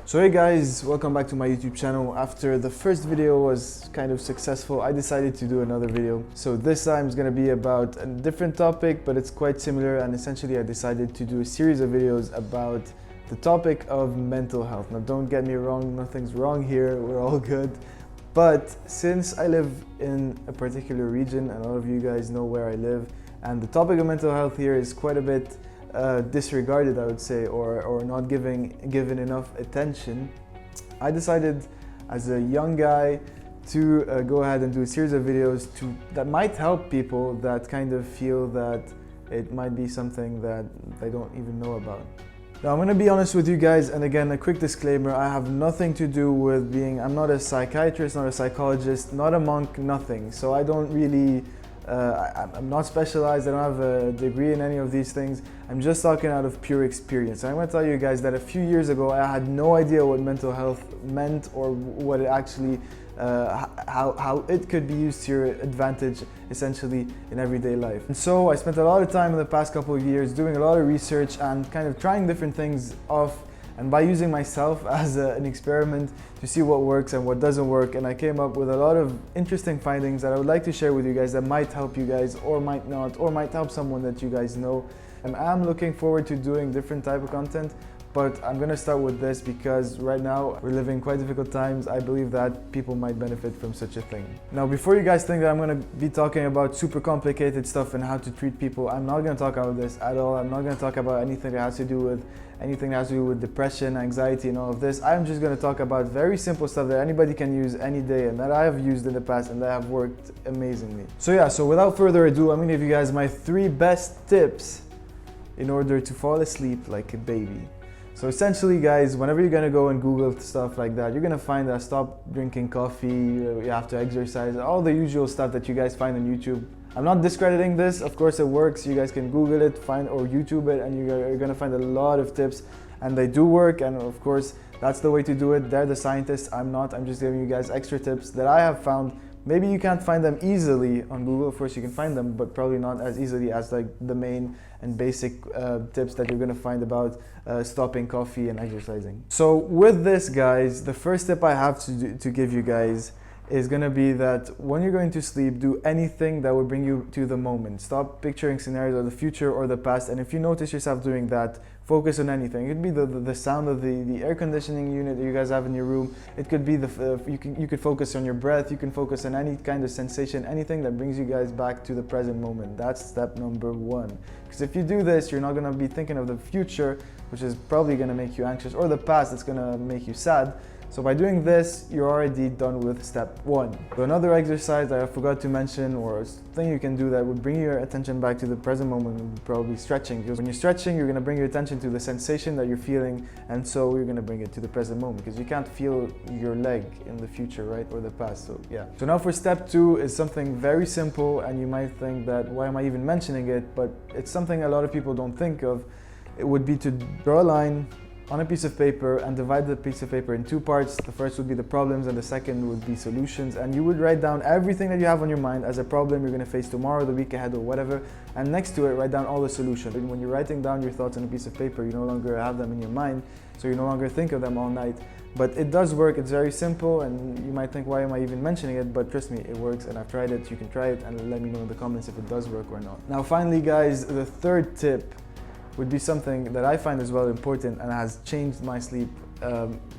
So hey guys, welcome back to my YouTube channel. After the first video was kind of successful, I decided to do another video. So this time is going to be about a different topic, but it's quite similar, and essentially I decided to do a series of videos about the topic of mental health. Now don't get me wrong, nothing's wrong here, we're all good. But since I live in a particular region, and a lot of you guys know where I live, and the topic of mental health here is quite a bit disregarded, I would say, or not given enough attention, I decided as a young guy to go ahead and do a series of videos that might help people that kind of feel that it might be something that they don't even know about. Now I'm going to be honest with you guys, and again a quick disclaimer, I have nothing to do with I'm not a psychiatrist, not a psychologist, not a monk, nothing. So I don't really I'm not specialized, I don't have a degree in any of these things. I'm just talking out of pure experience. And I'm going to tell you guys that a few years ago I had no idea what mental health meant or what it actually, how it could be used to your advantage essentially in everyday life. And so I spent a lot of time in the past couple of years doing a lot of research and kind of trying different things off, and by using myself as an experiment to see what works and what doesn't work. And I came up with a lot of interesting findings that I would like to share with you guys that might help you guys or might not, or might help someone that you guys know. And I'm looking forward to doing different type of content, but I'm gonna start with this because right now we're living quite difficult times. I believe that people might benefit from such a thing. Now, before you guys think that I'm gonna be talking about super complicated stuff and how to treat people, I'm not gonna talk about this at all. I'm not gonna talk about anything that has to do with depression, anxiety, and all of this. I'm just gonna talk about very simple stuff that anybody can use any day and that I have used in the past and that have worked amazingly. So without further ado, I'm gonna give you guys my 3 best tips in order to fall asleep like a baby. So essentially guys, whenever you're gonna go and Google stuff like that, you're gonna find that stop drinking coffee, you have to exercise, all the usual stuff that you guys find on YouTube. I'm not discrediting this, of course it works. You guys can Google it, or YouTube it, and you're gonna find a lot of tips, and they do work, and of course that's the way to do it. They're the scientists, I'm not. I'm just giving you guys extra tips that I have found. Maybe you can't find them easily on Google, of course you can find them, but probably not as easily as like the main and basic tips that you're gonna find about stopping coffee and exercising. So with this guys, the first tip I have to give you guys is gonna be that when you're going to sleep, do anything that will bring you to the moment. Stop picturing scenarios of the future or the past, and if you notice yourself doing that, focus on anything. It could be the sound of the air conditioning unit that you guys have in your room. It could be you could focus on your breath. You can focus on any kind of sensation, anything that brings you guys back to the present moment. That's step number 1. Because if you do this, you're not gonna be thinking of the future, which is probably gonna make you anxious, or the past that's gonna make you sad. So by doing this, you're already done with step 1. So another exercise that I forgot to mention, or thing you can do that would bring your attention back to the present moment, would be probably stretching. Because when you're stretching, you're going to bring your attention to the sensation that you're feeling, and so you're going to bring it to the present moment, because you can't feel your leg in the future, right, or the past. So yeah. So now for step 2 is something very simple, and you might think that why am I even mentioning it, but it's something a lot of people don't think of. It would be to draw a line on a piece of paper and divide the piece of paper in 2 parts. The first would be the problems and the second would be solutions, and you would write down everything that you have on your mind as a problem you're going to face tomorrow, the week ahead, or whatever, and next to it write down all the solutions. And when you're writing down your thoughts on a piece of paper, you no longer have them in your mind, so you no longer think of them all night. But it does work. It's very simple, and you might think, why am I even mentioning it? But trust me, it works, and I've tried it. You can try it and let me know in the comments if it does work or not. Now finally guys, the 3rd tip would be something that I find as well important and has changed my sleep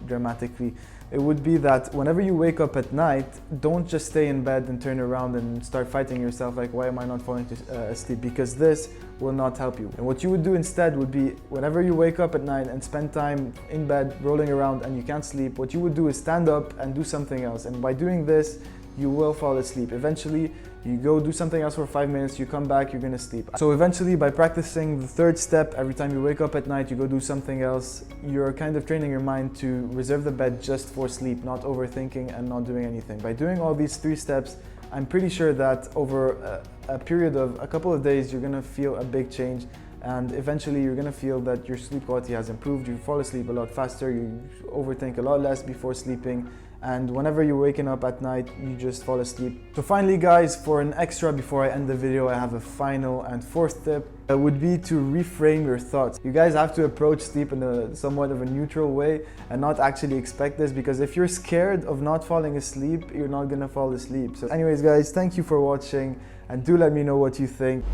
dramatically. It would be that whenever you wake up at night, don't just stay in bed and turn around and start fighting yourself like, why am I not falling asleep? Because this will not help you. And what you would do instead would be, whenever you wake up at night and spend time in bed rolling around and you can't sleep, what you would do is stand up and do something else. And by doing this, you will fall asleep. Eventually, you go do something else for 5 minutes, you come back, you're gonna sleep. So eventually, by practicing the 3rd step, every time you wake up at night, you go do something else, you're kind of training your mind to reserve the bed just for sleep, not overthinking and not doing anything. By doing all these 3 steps, I'm pretty sure that over a period of a couple of days, you're gonna feel a big change, and eventually you're gonna feel that your sleep quality has improved. You fall asleep a lot faster, you overthink a lot less before sleeping, and whenever you're waking up at night, you just fall asleep. So finally guys, for an extra before I end the video, I have a final and fourth tip. That would be to reframe your thoughts. You guys have to approach sleep in a somewhat of a neutral way and not actually expect this, because if you're scared of not falling asleep, you're not gonna fall asleep. So anyways guys, thank you for watching and do let me know what you think.